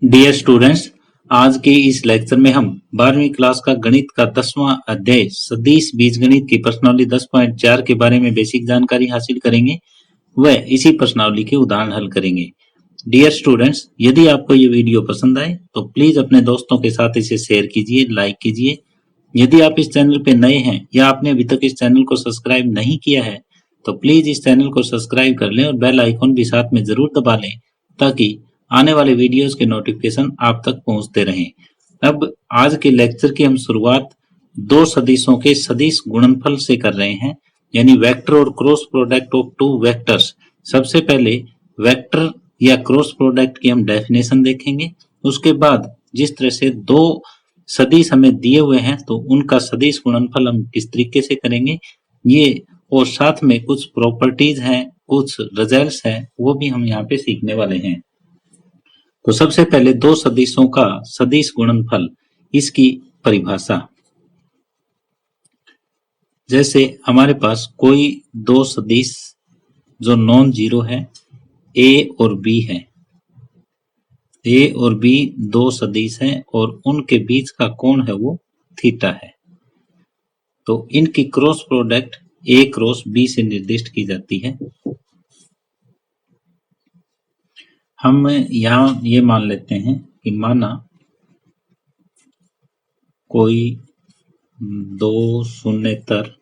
Dear students, आज के इस लेक्चर में हम 12वीं क्लास का गणित का 10वां अध्याय सदिश बीजगणित की प्रश्नावली 10.4 के बारे में बेसिक जानकारी हासिल करेंगे व इसी प्रश्नावली के उदाहरण हल करेंगे। डियर स्टूडेंट्स, यदि आपको ये वीडियो पसंद आए तो प्लीज अपने दोस्तों के साथ इसे शेयर कीजिए, लाइक कीजिए। यदि आप इस चैनल पे नए हैं या आपने अभी तक इस चैनल को सब्सक्राइब नहीं किया है तो प्लीज इस चैनल को सब्सक्राइब कर लें और बेल आइकॉन भी साथ में जरूर दबा लें ताकि आने वाले वीडियोस के नोटिफिकेशन आप तक पहुंचते रहें। अब आज के लेक्चर की हम शुरुआत दो सदिशों के सदिश गुणनफल से कर रहे हैं, यानी वेक्टर और cross product of two vectors. सबसे पहले वेक्टर या क्रॉस प्रोडक्ट की हम डेफिनेशन देखेंगे, उसके बाद जिस तरह से दो सदिश हमें दिए हुए हैं तो उनका सदिश गुणनफल हम किस तरीके से करेंगे ये, और साथ में कुछ प्रॉपर्टीज हैं, कुछ रिजल्ट्स हैं, वो भी हम यहाँ पे सीखने वाले हैं। तो सबसे पहले दो सदिशों का सदिश गुणनफल, इसकी परिभाषा। जैसे हमारे पास कोई दो सदिश जो नॉन जीरो है, ए और बी है, ए और बी दो सदिश हैं और उनके बीच का कोण है वो थीटा है। तो इनकी cross product A cross B से निर्दिष्ट की जाती है। हम यहाँ ये मान लेते हैं कि माना कोई दो शून्येतर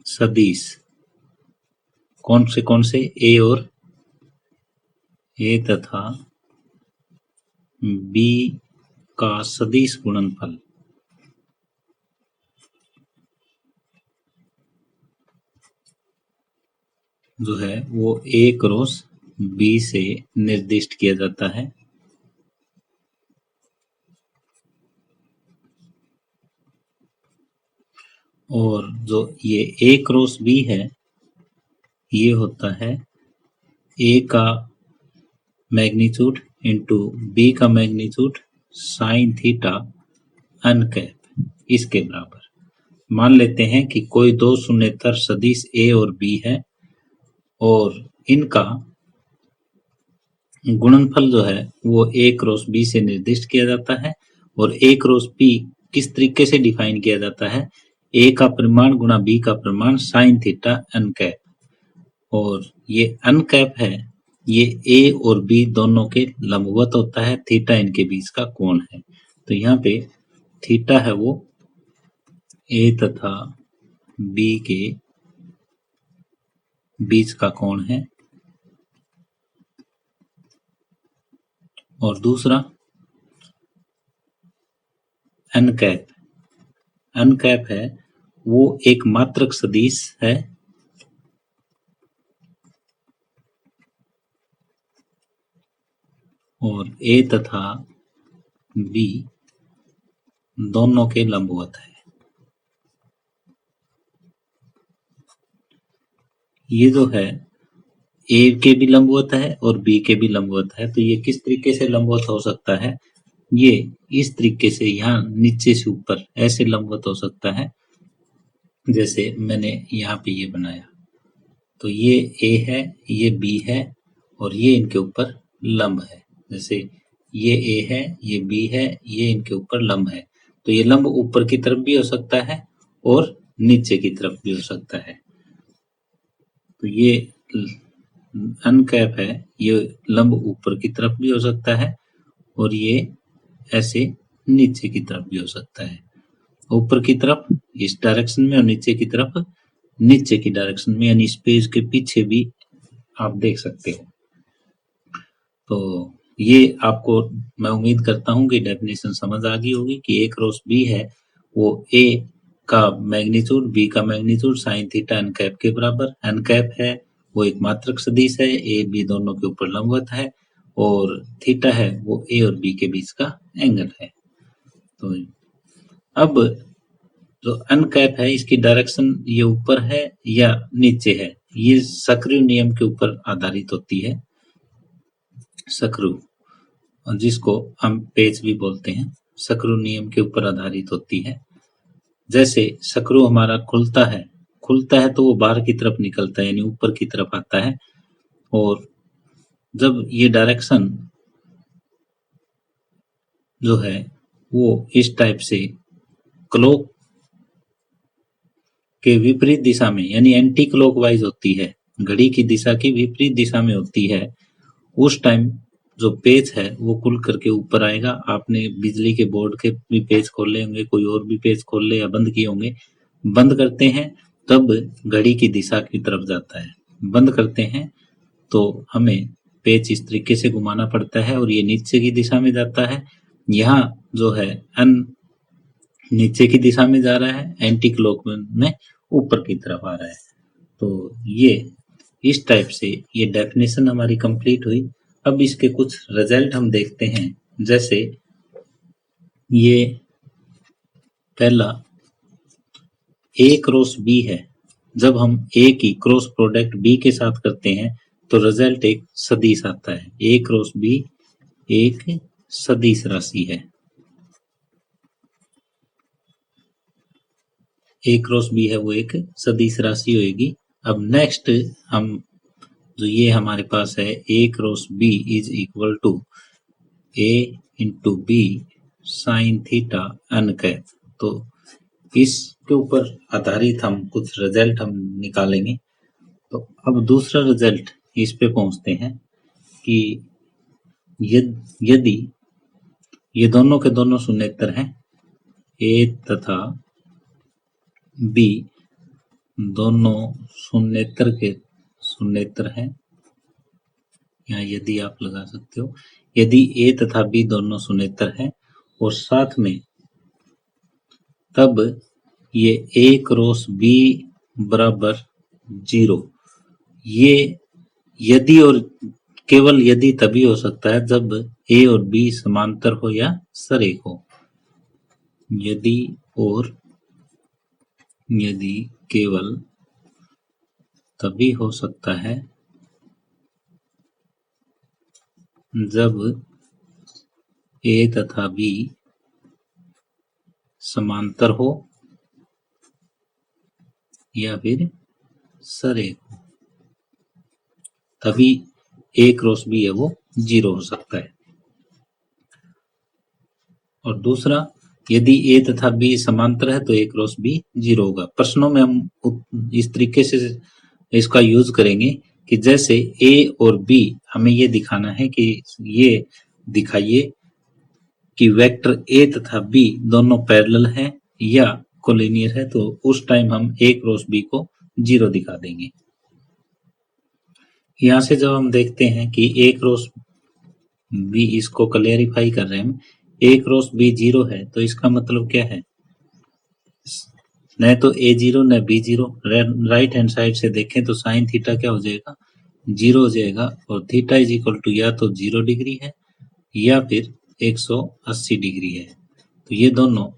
सदिश, कौन से ए तथा बी का सदिश गुणनफल जो है वो ए क्रॉस बी से निर्दिष्ट किया जाता है। और जो ये ए क्रॉस बी है ये होता है ए का मैग्नीट्यूड इंटू बी का magnitude sign theta n cap, इसके बराबर। मान लेते हैं कि कोई दो शून्येतर सदिश ए और बी है और इनका गुणनफल जो है वो ए क्रॉस बी से निर्दिष्ट किया जाता है। और ए क्रॉस बी किस तरीके से डिफाइन किया जाता है, ए का परिमाण गुणा बी का परिमाण साइन थीटा n कैप, और ये n कैप है ये ए और बी दोनों के लंबवत होता है, थीटा इनके बीच का कोण है। तो यहाँ पे थीटा है वो ए तथा बी के बीच का कोण है। और दूसरा n कैप है वो एक मात्रक सदिश है और ए तथा बी दोनों के लंबवत है। ये जो है ए के भी लंबवत है और बी के भी लंबवत है। तो ये किस तरीके से लंबवत हो सकता है, ये इस तरीके से यहाँ नीचे से ऊपर ऐसे लंबवत हो सकता है, जैसे मैंने यहाँ पे ये बनाया। तो ये ए है, ये बी है और ये इनके ऊपर लंब है। जैसे ये ए है, ये बी है, ये इनके ऊपर लंब है। तो ये लंब ऊपर की तरफ भी हो सकता है और नीचे की तरफ भी हो सकता है। तो ये n कैप है, ये लंब ऊपर की तरफ भी हो सकता है और ये ऐसे नीचे की तरफ भी हो सकता है। ऊपर की तरफ इस डायरेक्शन में और नीचे की तरफ नीचे की डायरेक्शन में, यानी इस पेज के पीछे भी आप देख सकते हो। तो ये आपको मैं उम्मीद करता हूं कि डेफिनेशन समझ आ गई होगी कि ए क्रॉस बी है वो ए का मैग्नीट्यूड बी का magnitude sign theta n cap के बराबर। n कैप है वो एक मात्रक सदिश है, ए बी दोनों के ऊपर लंबवत है और थीटा है वो ए और बी के बीच का एंगल है। तो अब जो n कैप है इसकी डायरेक्शन ये ऊपर है या नीचे है, ये सक्रिय नियम के ऊपर आधारित होती है। सक्रिय, जिसको हम पेच भी बोलते हैं, सक्रिय नियम के ऊपर आधारित होती है। जैसे सक्रिय हमारा खुलता है तो वो बाहर की तरफ निकलता है, यानी ऊपर की तरफ आता है। और जब ये डायरेक्शन जो है वो इस टाइप से क्लॉक के विपरीत दिशा में यानी एंटी क्लॉकवाइज होती है, घड़ी की दिशा की विपरीत दिशा में होती है, उस टाइम जो पेच है वो खुल करके ऊपर आएगा। आपने बिजली के बोर्ड के भी पेच खोले होंगे, कोई और भी पेच खोल ले या बंद किए होंगे। बंद करते हैं तब घड़ी की दिशा की तरफ जाता है, बंद करते हैं तो हमें पेच इस तरीके से घुमाना पड़ता है और ये नीचे की दिशा में जाता है। यहाँ जो है नीचे की दिशा में जा रहा है, एंटी क्लॉक में ऊपर की तरफ आ रहा है। तो ये इस टाइप से ये डेफिनेशन हमारी कंप्लीट हुई। अब इसके कुछ रिजल्ट हम देखते हैं। जैसे ये पहला A क्रॉस B है, जब हम A की क्रॉस प्रोडक्ट B के साथ करते हैं तो रिजल्ट एक सदिश आता है। A क्रॉस B एक सदिश राशि है। A क्रॉस B है वो एक सदिश राशि होगी। अब नेक्स्ट हम जो ये हमारे पास है A cross B is equal to A into B sine theta n cap. तो इसके ऊपर आधारित हम कुछ रिजल्ट हम निकालेंगे। तो अब दूसरा रिजल्ट इस पे पहुंचते हैं कि यदि ये दोनों के दोनों शून्येतर हैं, A तथा B दोनों शून्येतर हैं, यहाँ यदि आप लगा सकते हो, यदि A तथा B दोनों शून्येतर हैं और साथ में तब ये A क्रॉस B बराबर 0, ये यदि और केवल यदि तभी हो सकता है जब A और B समांतर हो या सरेख हो। यदि केवल तभी हो सकता है जब A तथा B समांतर हो या फिर सरेख हो, तभी A क्रॉस B है वो 0 हो सकता है। और दूसरा, यदि A तथा B समांतर है तो A क्रॉस B 0 होगा। प्रश्नों में हम इस तरीके से इसका यूज करेंगे कि जैसे A और B हमें ये दिखाना है कि ये दिखाइए कि वेक्टर A तथा B दोनों पैरेलल हैं या कोलिनियर है, तो उस टाइम हम A क्रॉस B को 0 दिखा देंगे। यहाँ से जब हम देखते हैं कि A क्रॉस B, इसको क्लेरिफाई कर रहे हैं हम, A क्रॉस B 0 है तो इसका मतलब क्या है, न तो A 0 न B 0। राइट हैंड साइड से देखें तो साइन थीटा क्या हो जाएगा, 0 हो जाएगा और थीटा इज इक्वल टू या तो 0 डिग्री है या फिर 180 डिग्री है। तो ये दोनों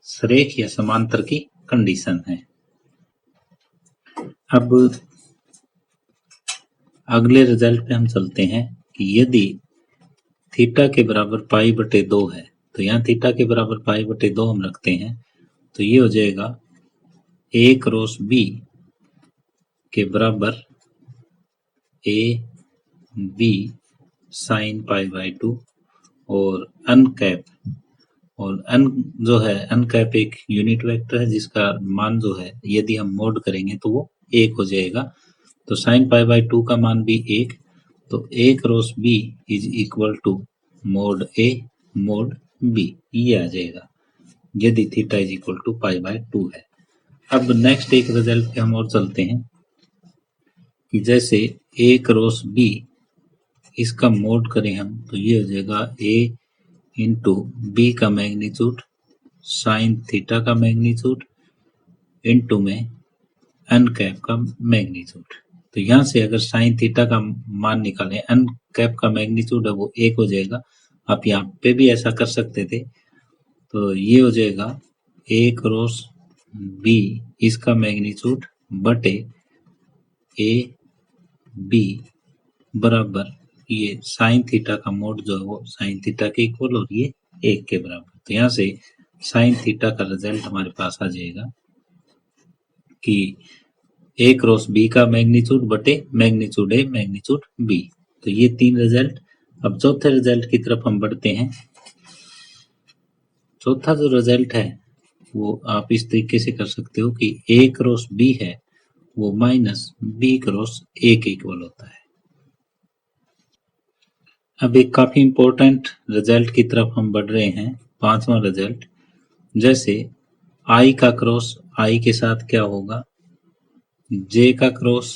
सरेख या समांतर की कंडीशन है। अब अगले रिजल्ट पे हम चलते हैं कि यदि थीटा के बराबर पाई बटे 2 है, तो यहाँ थीटा के बराबर पाई बटे 2 हम रखते हैं, तो ये हो जाएगा A क्रॉस B के बराबर A B sine pi by 2 और n कैप, और n जो है n कैप एक यूनिट वेक्टर है जिसका मान जो है यदि हम मोड करेंगे तो वो 1 हो जाएगा। तो साइन पाई बाई 2 का मान भी 1, तो A cross B is equal to mod A mod B, ये आ जाएगा यदि theta is equal to pi by 2 है। अब नेक्स्ट एक रिजल्ट पे हम और चलते हैं कि जैसे A क्रॉस B इसका मोड करें हम तो ये हो जाएगा A इंटू B का मैग्नीट्यूड साइन थीटा का मैग्नीट्यूड इंटू में n कैप का मैग्नीट्यूड। तो यहाँ से अगर साइन थीटा का मान निकालें, n कैप का मैग्नीट्यूड है वो 1 हो जाएगा। आप यहाँ पे भी ऐसा कर सकते थे, तो ये हो जाएगा A क्रॉस B इसका मैग्नीट्यूड बटे A B बराबर ये साइन थीटा का मोड जो है वो साइन थीटा के इक्वल और ये 1 के बराबर। तो यहाँ से साइन थीटा का रिजल्ट हमारे पास आ जाएगा कि A क्रॉस B का मैग्नीट्यूड बटे मैग्नीट्यूड A मैग्नीट्यूड B। तो ये 3 रिजल्ट। अब चौथे रिजल्ट की तरफ हम बढ़ते हैं चौथा जो रिजल्ट है वो आप इस तरीके से कर सकते हो कि ए क्रॉस बी है वो माइनस बी क्रॉस ए के इक्वल होता है। अब एक काफी इंपॉर्टेंट रिजल्ट की तरफ हम बढ़ रहे हैं, पांचवा रिजल्ट। जैसे आई का क्रॉस आई के साथ क्या होगा, जे का क्रॉस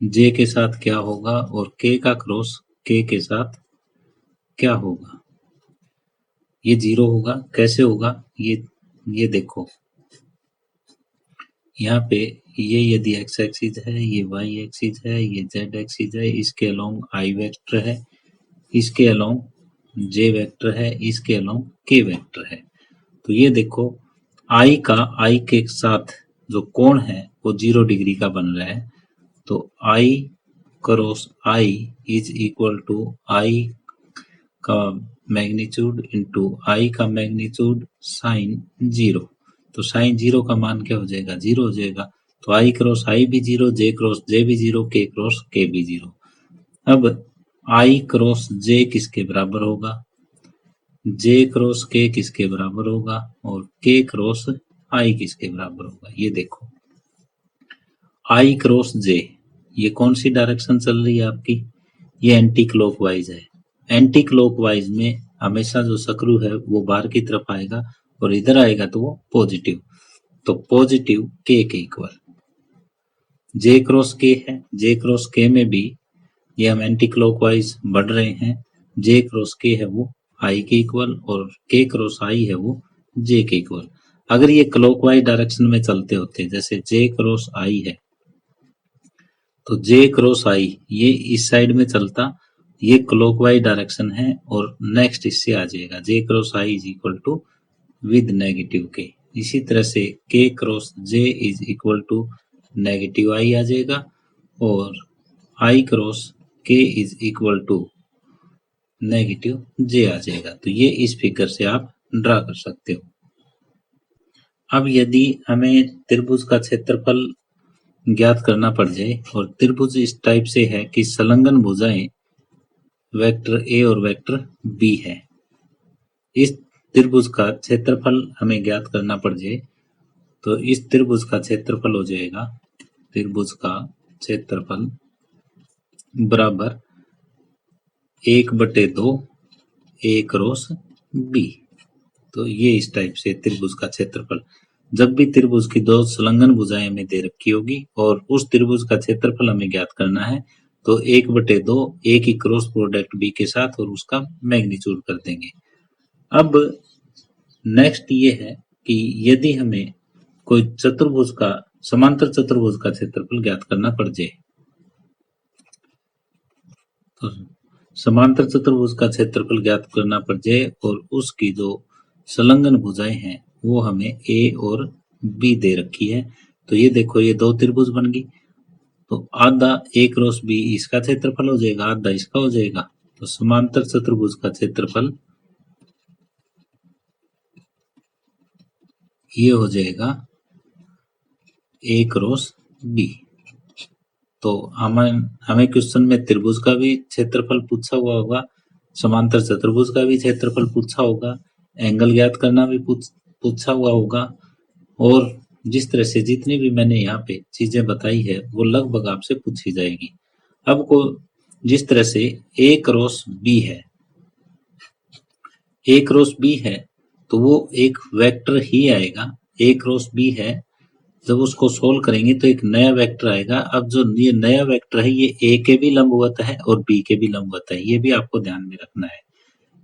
जे के साथ क्या होगा और के का क्रॉस के के साथ क्या होगा। ये 0 होगा। कैसे होगा ये देखो, यहाँ पे ये यदि x एक्सिस है, ये y एक्सिस है, ये z एक्सिस है, इसके अलोंग i वेक्टर है, इसके अलोंग j वेक्टर है, इसके अलोंग k वेक्टर है। तो ये देखो i के साथ जो कोण है वो 0 डिग्री का बन रहा है। तो I cross I is equal to I का मैग्नीट्यूड इंटू I का मैग्नीट्यूड साइन 0। तो साइन 0 का मान क्या हो जाएगा, 0 हो जाएगा। तो I क्रॉस I भी 0, J क्रॉस J भी 0, K क्रॉस K भी 0। अब I क्रॉस J किसके बराबर होगा, J क्रॉस K किसके बराबर होगा और K क्रॉस I किसके बराबर होगा। ये देखो I क्रॉस J, ये कौन सी डायरेक्शन चल रही है आपकी, ये एंटी क्लॉकवाइज है। एंटी क्लॉकवाइज में हमेशा जो स्क्रू है वो बाहर की तरफ आएगा और इधर आएगा तो वो पॉजिटिव। तो पॉजिटिव K के इक्वल J क्रॉस K है, J क्रॉस K में भी ये हम एंटी क्लॉकवाइज बढ़ रहे हैं। J क्रॉस K है वो I के इक्वल और K क्रॉस I है वो J के इक्वल। अगर ये क्लॉकवाइज डायरेक्शन में चलते होते, जैसे J क्रॉस I है तो J क्रॉस I ये इस साइड में चलता, ये क्लॉकवाइज डायरेक्शन है और नेक्स्ट इससे आ जाएगा J cross I is equal to with negative K। इसी तरह से K cross J is equal to negative I आ जाएगा और I cross K is equal to negative J आ जाएगा। तो ये इस फिगर से आप ड्रा कर सकते हो। अब यदि हमें त्रिभुज का क्षेत्रफल ज्ञात करना पड़ जाए और त्रिभुज इस टाइप से है कि संलग्न भुजाएं वेक्टर ए और वेक्टर बी है, इस त्रिभुज का क्षेत्रफल हमें ज्ञात करना पड़ जाए तो इस त्रिभुज का क्षेत्रफल हो जाएगा, त्रिभुज का क्षेत्रफल बराबर 1/2 ए क्रॉस बी। तो ये इस टाइप से त्रिभुज का क्षेत्रफल, जब भी त्रिभुज की दो संलग्न भुजाएं हमें दे रखी होगी और उस त्रिभुज का क्षेत्रफल हमें ज्ञात करना है तो 1/2 ए की क्रॉस प्रोडक्ट बी के साथ और उसका मैग्नीट्यूड कर देंगे। अब नेक्स्ट ये है कि यदि हमें कोई चतुर्भुज का, समांतर चतुर्भुज का क्षेत्रफल ज्ञात करना पड़ जाए तो समांतर चतुर्भुज का क्षेत्रफल ज्ञात करना पड़ जाए और उसकी जो संलग्न भुजाएं हैं वो हमें ए और बी दे रखी है। तो ये देखो ये दो त्रिभुज बन गई, तो आधा ए क्रॉस बी इसका क्षेत्रफल हो जाएगा, आधा इसका हो जाएगा। तो समांतर चतुर्भुज का क्षेत्रफल ये हो जाएगा ए क्रॉस बी। तो हमें क्वेश्चन में त्रिभुज का भी क्षेत्रफल पूछा हुआ होगा, समांतर चतुर्भुज का भी क्षेत्रफल पूछा होगा, एंगल ज्ञात करना भी पूछा हुआ होगा और जिस तरह से जितनी भी मैंने यहाँ पे चीजें बताई है वो लगभग आपसे पूछी जाएगी। अब को जिस तरह से ए क्रॉस बी है, ए क्रॉस बी है तो वो एक वेक्टर ही आएगा। ए क्रॉस बी है, जब उसको सोल्व करेंगे तो एक नया वेक्टर आएगा। अब जो ये नया वेक्टर है ये ए के भी लंबवत है और बी के भी लंबवत है, ये भी आपको ध्यान में रखना है।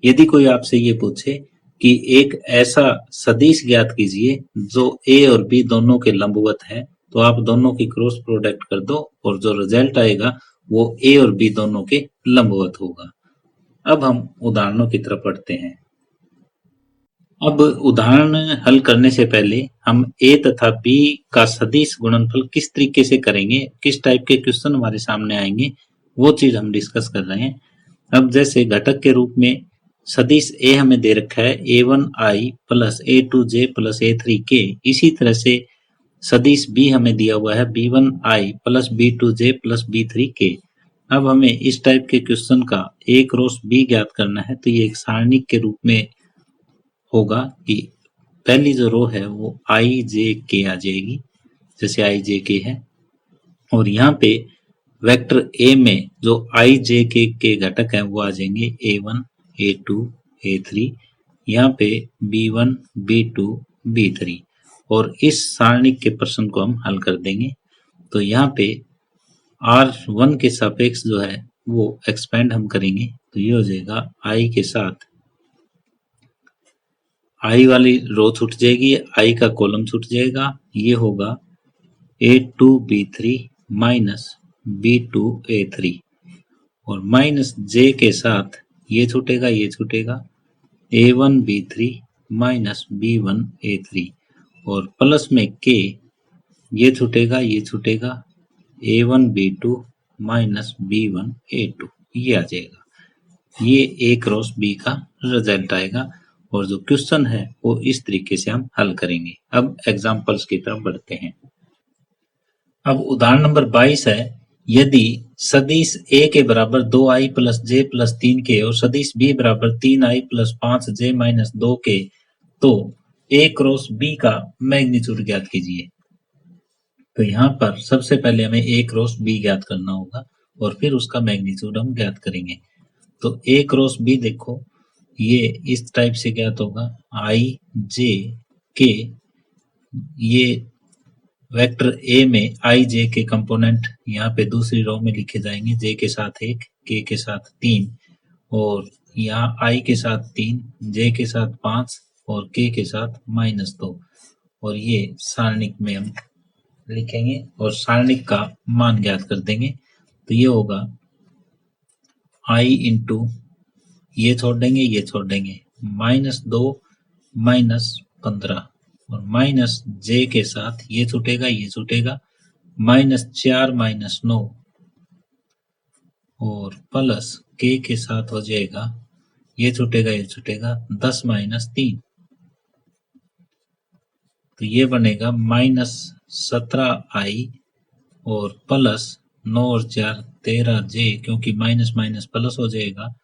यदि कोई आपसे ये पूछे कि एक ऐसा सदिश ज्ञात कीजिए जो ए और बी दोनों के लंबवत है, तो आप दोनों की क्रॉस प्रोडक्ट कर दो और जो रिजल्ट आएगा वो ए और बी दोनों के लंबवत होगा। अब हम उदाहरणों की तरफ बढ़ते हैं। अब उदाहरण हल करने से पहले हम ए तथा बी का सदिश गुणनफल किस तरीके से करेंगे, किस टाइप के क्वेश्चन हमारे सामने आएंगे, वो चीज हम डिस्कस कर रहे हैं। अब जैसे घटक के रूप में सदिश ए हमें दे रखा है a1i plus a2j plus a3k, इसी तरह से सदिश बी हमें दिया हुआ है b1i plus b2j plus b3k। अब हमें इस टाइप के क्वेश्चन का ए क्रॉस बी ज्ञात करना है, तो ये एक सारणिक के रूप में होगा कि पहली जो रो है वो आई जे के आ जाएगी, जैसे आई जे के है, और यहाँ पे वेक्टर ए में जो आई जे के घटक हैं वो आ जाएंगे A1 A2 A3, यहाँ पे B1 B2 B3, और इस सारणिक के प्रश्न को हम हल कर देंगे। तो यहाँ पे R1 के सापेक्ष जो है वो एक्सपेंड हम करेंगे, तो ये हो जाएगा आई के साथ आई वाली रो छूट जाएगी, आई का कॉलम छूट जाएगा, ये होगा A2B3 माइनस B2A3, और माइनस जे के साथ ये छूटेगा ये छूटेगा, A1B3 माइनस B1A3, और प्लस में के ये छूटेगा ये छूटेगा, A1B2 माइनस B1A2, ये आ जाएगा। ये A क्रॉस B का रिजल्ट आएगा, और जो क्वेश्चन है वो इस तरीके से हम हल करेंगे। अब एग्जाम्पल्स की तरफ बढ़ते हैं। अब उदाहरण नंबर 22 है, यदि सदिश A के बराबर 2i प्लस जे प्लस 3 के और सदिश B बराबर 3i प्लस 5j माइनस 2 के, तो A क्रॉस B का मैग्नीट्यूड ज्ञात कीजिए। तो यहाँ पर सबसे पहले हमें A क्रॉस B ज्ञात करना होगा और फिर उसका मैग्नीट्यूड हम ज्ञात करेंगे। तो A क्रॉस B देखो, ये इस टाइप से ज्ञात होगा, आई जे के, ये वेक्टर ए में आई जे के कंपोनेंट यहाँ पे दूसरी रो में लिखे जाएंगे, जे के साथ 1, के के साथ 3, और यहाँ आई के साथ 3, जे के साथ 5 और के के साथ -2, और ये सारणिक में हम लिखेंगे और सारणिक का मान ज्ञात कर देंगे। तो ये होगा आई इंटू, ये छोड़ देंगे ये छोड़ देंगे, -2 -15, और माइनस जे के साथ ये छूटेगा ये छूटेगा, -4 -9, और प्लस के साथ हो जाएगा ये छूटेगा ये छूटेगा, 10 -3, तो ये बनेगा -17i, और प्लस 9 और 4 13j, क्योंकि माइनस माइनस प्लस हो जाएगा,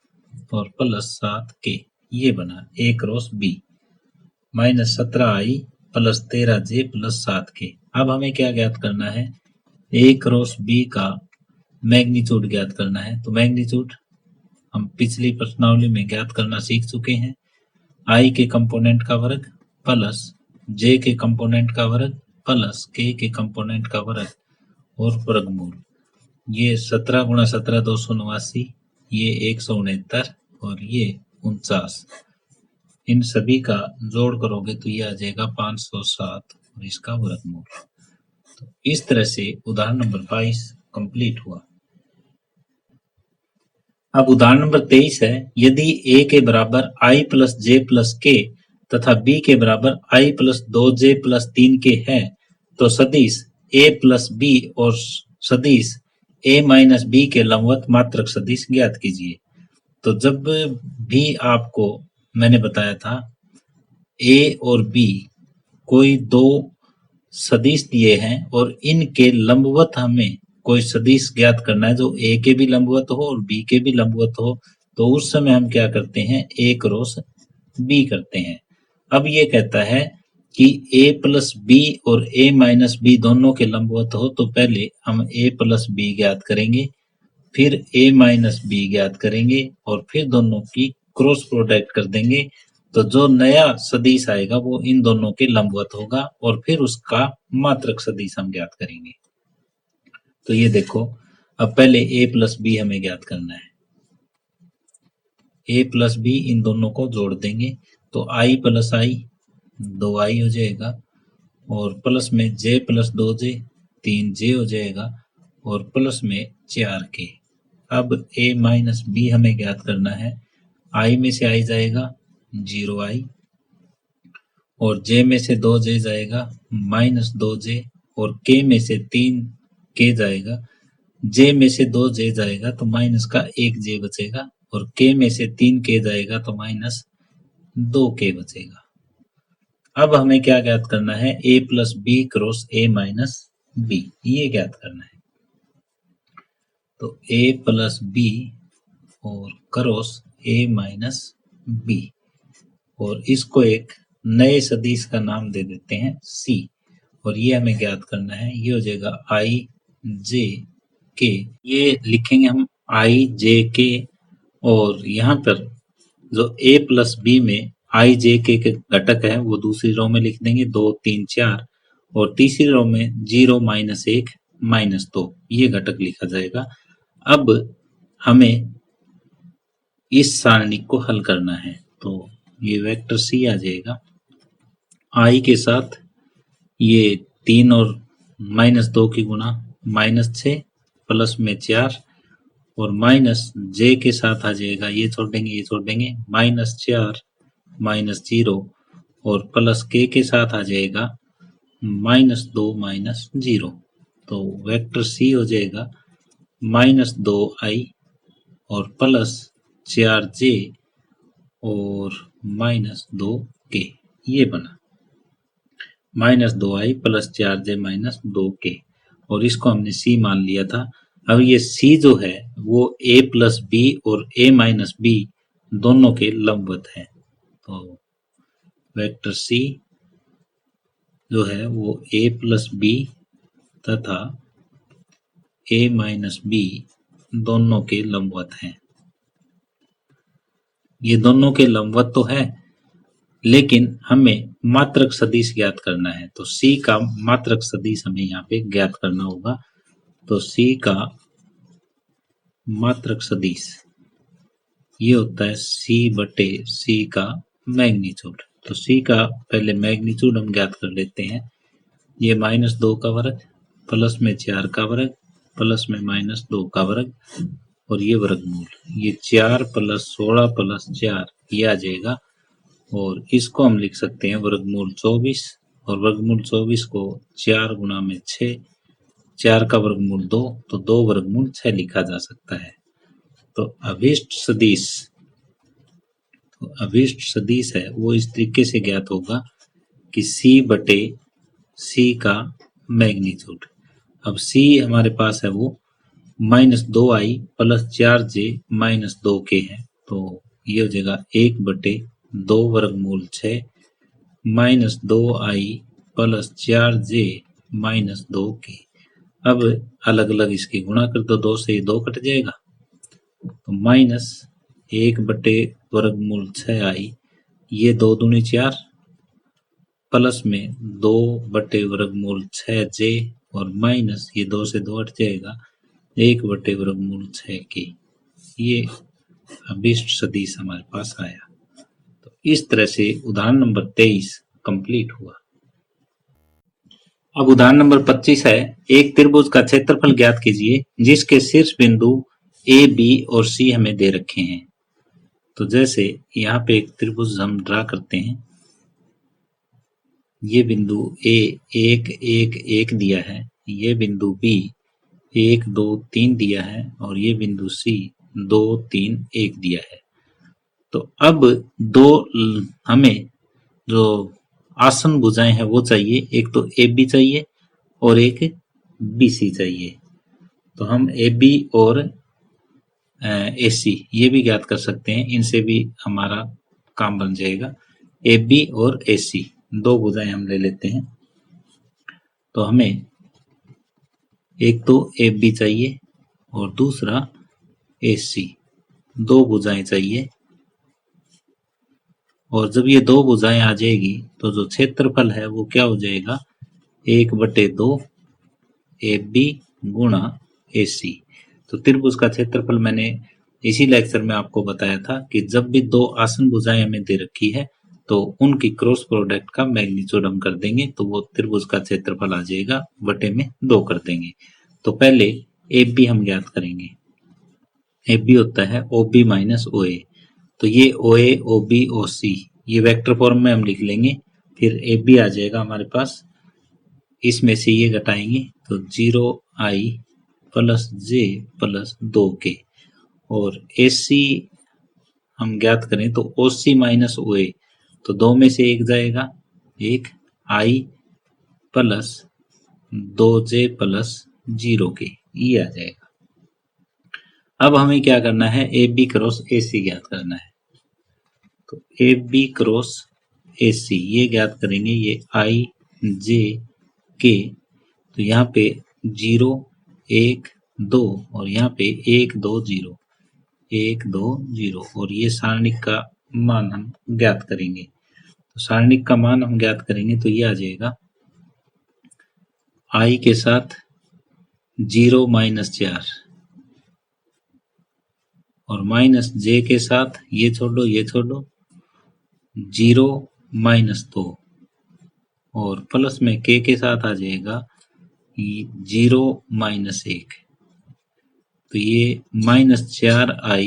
और प्लस 7k, ये बना A cross B, -17i plus 13j plus 7k। अब हमें क्या ज्ञात करना है, A क्रॉस B का मैग्नीट्यूड ज्ञात करना है। तो मैग्नीट्यूड हम पिछली प्रश्नावली में ज्ञात करना सीख चुके हैं, I के कंपोनेंट का वर्ग प्लस J के कंपोनेंट का वर्ग प्लस K के कंपोनेंट का वर्ग और वर्गमूल। ये 17 गुणा 17 289, ये 169 और ये 49, इन सभी का जोड़ करोगे तो ये आ जाएगा 507 और इसका वर्गमूल। तो इस तरह से उदाहरण नंबर 22 कंप्लीट हुआ। अब उदाहरण नंबर 23 है, यदि A के बराबर i प्लस जे प्लस के तथा B के बराबर i plus 2j plus 3k है, तो सदिश A प्लस B और सदिश A माइनस B के लंबवत मात्रक सदिश ज्ञात कीजिए। तो जब भी आपको मैंने बताया था A और B कोई दो सदिश दिए हैं और इनके लंबवत हमें कोई सदिश ज्ञात करना है जो A के भी लंबवत हो और B के भी लंबवत हो, तो उस समय हम क्या करते हैं, A क्रॉस B करते हैं। अब ये कहता है कि A प्लस B और A माइनस B दोनों के लंबवत हो, तो पहले हम A प्लस B ज्ञात करेंगे, फिर A माइनस B ज्ञात करेंगे और फिर दोनों की क्रॉस प्रोडक्ट कर देंगे। तो जो नया सदिश आएगा वो इन दोनों के लंबवत होगा और फिर उसका मात्रक सदिश हम ज्ञात करेंगे। तो ये देखो, अब पहले A प्लस B हमें ज्ञात करना है। A प्लस B इन दोनों को जोड़ देंगे तो I प्लस I 2I हो जाएगा, और प्लस में J प्लस 2J 3J हो जाएगा, और प्लस में 4K। अब A माइनस B हमें ज्ञात करना है। I में से I जाएगा 0I, और J में से 2J जाएगा -2J, और K में से 3K जाएगा। J में से 2J जाएगा तो माइनस का 1J बचेगा, और K में से 3K जाएगा तो -2K बचेगा। अब हमें क्या ज्ञात करना है, A plus B cross A minus B, ये ज्ञात करना है। तो A प्लस B और क्रॉस A माइनस B, और इसको एक नए सदिश का नाम दे देते हैं C, और ये हमें ज्ञात करना है। ये हो जाएगा I J K, ये लिखेंगे हम I J K, और यहाँ पर जो A प्लस B में I J K के घटक है वो दूसरी रो में लिख देंगे 2 3 4, और तीसरी रो में 0 -1 -2 ये घटक लिखा जाएगा। अब हमें इस सारणी को हल करना है, तो ये वेक्टर C आ जाएगा। I के साथ ये 3 और -2 की गुणा -6 प्लस में 4, और -j के साथ आ जाएगा, ये छोड़ देंगे ये छोड़ देंगे, -4 -0, और प्लस k के साथ आ जाएगा -2 -0। तो वेक्टर C हो जाएगा -2i और प्लस 4j और -2k, ये बना -2i प्लस 4j -2k, और इसको हमने C मान लिया था। अब ये C जो है वो A प्लस B और A माइनस B दोनों के लंबवत है, तो वेक्टर C जो है वो A प्लस B तथा A माइनस B दोनों के लंबवत हैं। ये दोनों के लंबवत तो है, लेकिन हमें मात्रक सदिश ज्ञात करना है, तो C का मात्रक सदिश हमें यहाँ पे ज्ञात करना होगा। तो C का मात्रक सदिश ये होता है C बटे C का मैग्नीट्यूड। तो C का पहले मैग्नीट्यूड हम ज्ञात कर लेते हैं। ये -2 का वर्ग प्लस में 4 का वर्ग प्लस में -2 का वर्ग, और ये वर्गमूल, ये 4 प्लस 16 प्लस 4 ये आ जाएगा, और इसको हम लिख सकते हैं वर्गमूल 24, और वर्गमूल 24 को 4 गुणा में 6, 4 का वर्गमूल 2, तो 2 वर्गमूल 6 लिखा जा सकता है। तो अभिष्ट सदिश है वो इस तरीके से ज्ञात होगा कि C बटे C का मैग्नीट्यूड। अब C हमारे पास है वो -2i प्लस 4j -2k है, तो ये हो जाएगा 1 बटे 2 वर्गमूल 6 -2i प्लस 4j -2k। अब अलग अलग इसकी गुणा कर दो, 2 से 2 कट जाएगा, तो -1 बटे वर्गमूल 6i, ये 2 दूनी 4, प्लस में 2 बटे वर्गमूल 6j, और माइनस ये 2 से 2 हट जाएगा, 1 बटे वर्गमूल 6k। ये अभिष्ट सदिश हमारे पास आया। तो इस तरह से उदाहरण नंबर 23 कंप्लीट हुआ। अब उदाहरण नंबर 25 है, एक त्रिभुज का क्षेत्रफल ज्ञात कीजिए जिसके शीर्ष बिंदु A, B और C हमें दे रखे हैं। तो जैसे यहाँ पे एक त्रिभुज हम ड्रा करते हैं, ये बिंदु A 1 1 1 दिया है, ये बिंदु B 1 2 3 दिया है, और ये बिंदु C 2 3 1 दिया है। तो अब दो हमें जो आसन भुजाएं हैं वो चाहिए, एक तो AB चाहिए और एक BC चाहिए। तो हम AB और AC ये भी ज्ञात कर सकते हैं, इनसे भी हमारा काम बन जाएगा। AB और AC दो भुजाएं हम ले लेते हैं। तो हमें एक तो AB चाहिए और दूसरा AC, दो भुजाएं चाहिए। और जब ये दो भुजाएं आ जाएगी तो जो क्षेत्रफल है वो क्या हो जाएगा, 1/2 AB गुणा AC। तो त्रिभुज का क्षेत्रफल मैंने इसी लेक्चर में आपको बताया था कि जब भी दो आसन भुजाएं हमें दे रखी है तो उनकी क्रॉस प्रोडक्ट का मैग्नीट्यूड हम कर देंगे, तो वो त्रिभुज का क्षेत्रफल आ जाएगा, बटे में 2 कर देंगे। तो पहले AB हम ज्ञात करेंगे। AB होता है OB माइनस OA। तो ये OA OB OC ये वेक्टर फॉर्म में हम लिख लेंगे। फिर AB आ जाएगा हमारे पास, इसमें से ये घटाएंगे तो 0i plus j plus 2k। और AC हम ज्ञात करें तो OC माइनस OA, तो 2 में से 1 जाएगा, 1 i plus 2j plus 0k, ये आ जाएगा। अब हमें क्या करना है, AB क्रॉस AC ज्ञात करना है। तो ए बी क्रॉस ए सी ये ज्ञात करेंगे, ये आई जे के, तो यहाँ पे 0 1 2 और यहाँ पे 1 2 0 1 2 0 और ये सारणिक का मान हम ज्ञात करेंगे। तो सारणिक का मान हम ज्ञात करेंगे तो ये आ जाएगा आई के साथ 0 -4 और माइनस जे के साथ ये छोड़ दो 0 -2 और प्लस में के साथ आ जाएगा 0 -1, तो ये -4i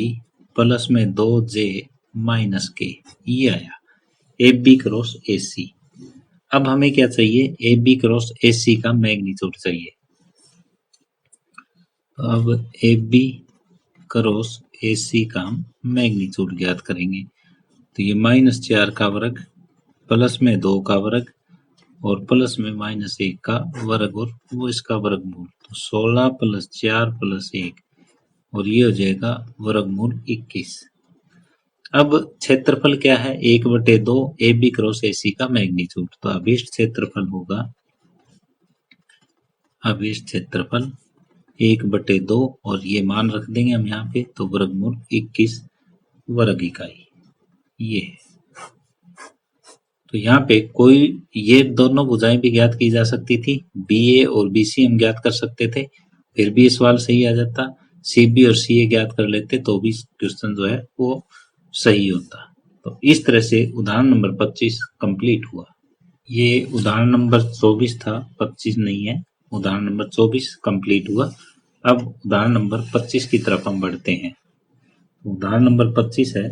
प्लस में 2j -k ये आया ए बी क्रॉस ए सी। अब हमें क्या चाहिए, ए बी क्रॉस ए सी का मैग्नीट्यूड चाहिए। अब ए बी क्रॉस ए सी का हम मैग्नीट्यूड ज्ञात करेंगे, तो ये -4 का वर्ग प्लस में 2 का वर्ग और प्लस में -1 का वर्ग और वो इसका वर्गमूल, तो 16 + 4 + 1 और ये हो जाएगा वर्गमूल 21। अब क्षेत्रफल क्या है, 1/2 ए बी क्रॉस ए सी का मैग्नीट्यूड, तो अभीष्ट क्षेत्रफल होगा, अभीष्ट क्षेत्रफल 1/2 और ये मान रख देंगे हम यहाँ पे, तो वर्गमूल 21 वर्ग इकाई ये है। तो यहाँ पे कोई ये दोनों भुजाएं भी ज्ञात की जा सकती थी, बी ए और बी सी हम ज्ञात कर सकते थे, फिर भी सवाल सही आ जाता। सी बी और सी ए ज्ञात कर लेते तो भी क्वेश्चन जो है वो सही होता। तो इस तरह से उदाहरण नंबर 25 कंप्लीट हुआ। ये उदाहरण नंबर 24 था, 25 नहीं है, उदाहरण नंबर 24 कंप्लीट हुआ। अब उदाहरण नंबर 25 की तरफ हम बढ़ते हैं। उदाहरण नंबर 25 है,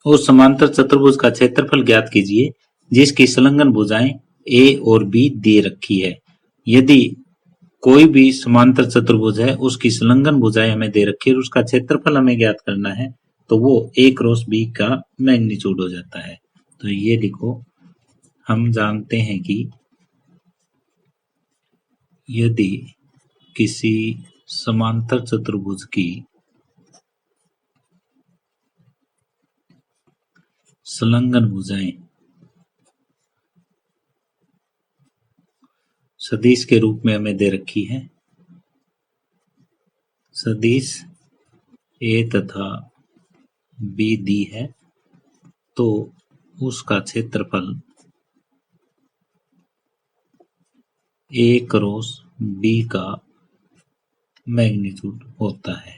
और समांतर चतुर्भुज का क्षेत्रफल ज्ञात कीजिए जिसकी संलग्न भुजाएं ए और बी दे रखी है। यदि कोई भी समांतर चतुर्भुज है उसकी संलग्न भुजाएं हमें दे रखी है और उसका क्षेत्रफल हमें ज्ञात करना है, तो वो ए क्रॉस बी का मैग्नीट्यूड हो जाता है। तो ये लिखो, हम जानते हैं कि यदि किसी समांतर चतुर्भुज की संलग्न भुजाएं सदिश के रूप में हमें दे रखी है, सदिश ए तथा बी दी है, तो उसका क्षेत्रफल ए क्रॉस बी का मैग्नीट्यूड होता है।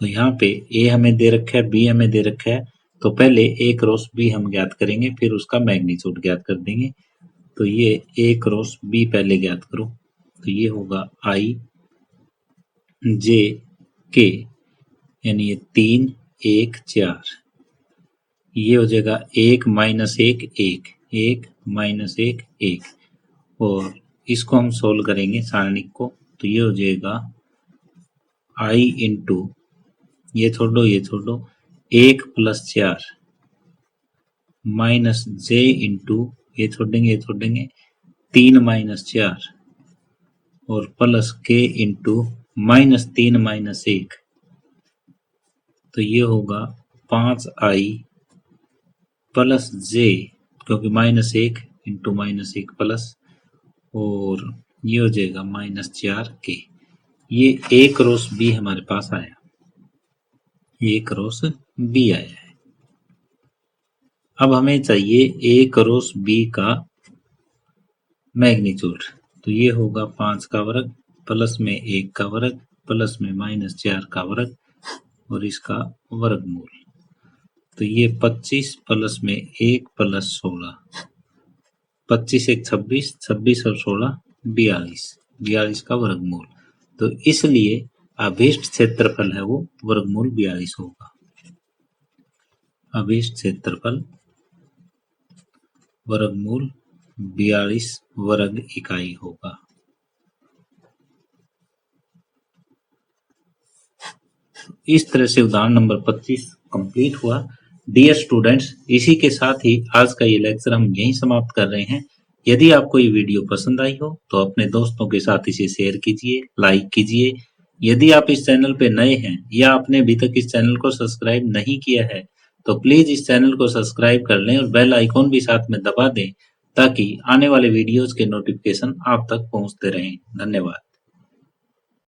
तो यहाँ पे ए हमें दे रखा है, बी हमें दे रखा है, तो पहले ए क्रॉस बी हम ज्ञात करेंगे, फिर उसका मैग्नीट्यूड ज्ञात कर देंगे। तो ये ए क्रॉस बी पहले ज्ञात करो, तो ये होगा आई जे के, यानी ये 3 1 4, ये हो जाएगा 1 -1 1 1 -1 1 और इसको हम सोल्व करेंगे सारणिक को, तो ये हो जाएगा आई इंटू ये छोड़ दो 1 + 4 माइनस जे इंटू ये छोड़ देंगे 3 - 4 और प्लस के इंटू -3 - 1, तो ये होगा 5i प्लस जे, क्योंकि -1 इंटू -1 प्लस, और ये हो जाएगा -4k। ये ए क्रॉस बी हमारे पास आया, ए क्रॉस बी आया है। अब हमें चाहिए ए क्रॉस बी का मैग्नीट्यूड, तो ये होगा 5 का वर्ग प्लस में 1 का वर्ग प्लस में -4 का वर्ग और इसका वर्गमूल, तो ये 25 प्लस में 1 प्लस 16, 25 1 26, 26 और 16 42, 42 का वर्गमूल। तो इसलिए अभीष्ट क्षेत्रफल है वो वर्गमूल 42 होगा। अभीष्ट क्षेत्रफल वर्गमूल 42 वर्ग इकाई होगा। इस तरह से उदाहरण नंबर 25 कंप्लीट हुआ। डियर स्टूडेंट्स, इसी के साथ ही आज का ये लेक्चर हम यहीं समाप्त कर रहे हैं। यदि आपको ये वीडियो पसंद आई हो तो अपने दोस्तों के साथ इसे शेयर कीजिए, लाइक कीजिए। यदि आप इस चैनल पे नए हैं या आपने अभी तक इस चैनल को सब्सक्राइब नहीं किया है तो प्लीज इस चैनल को सब्सक्राइब कर लें और बेल आइकॉन भी साथ में दबा दें ताकि आने वाले वीडियोस के नोटिफिकेशन आप तक पहुंचते रहें। धन्यवाद।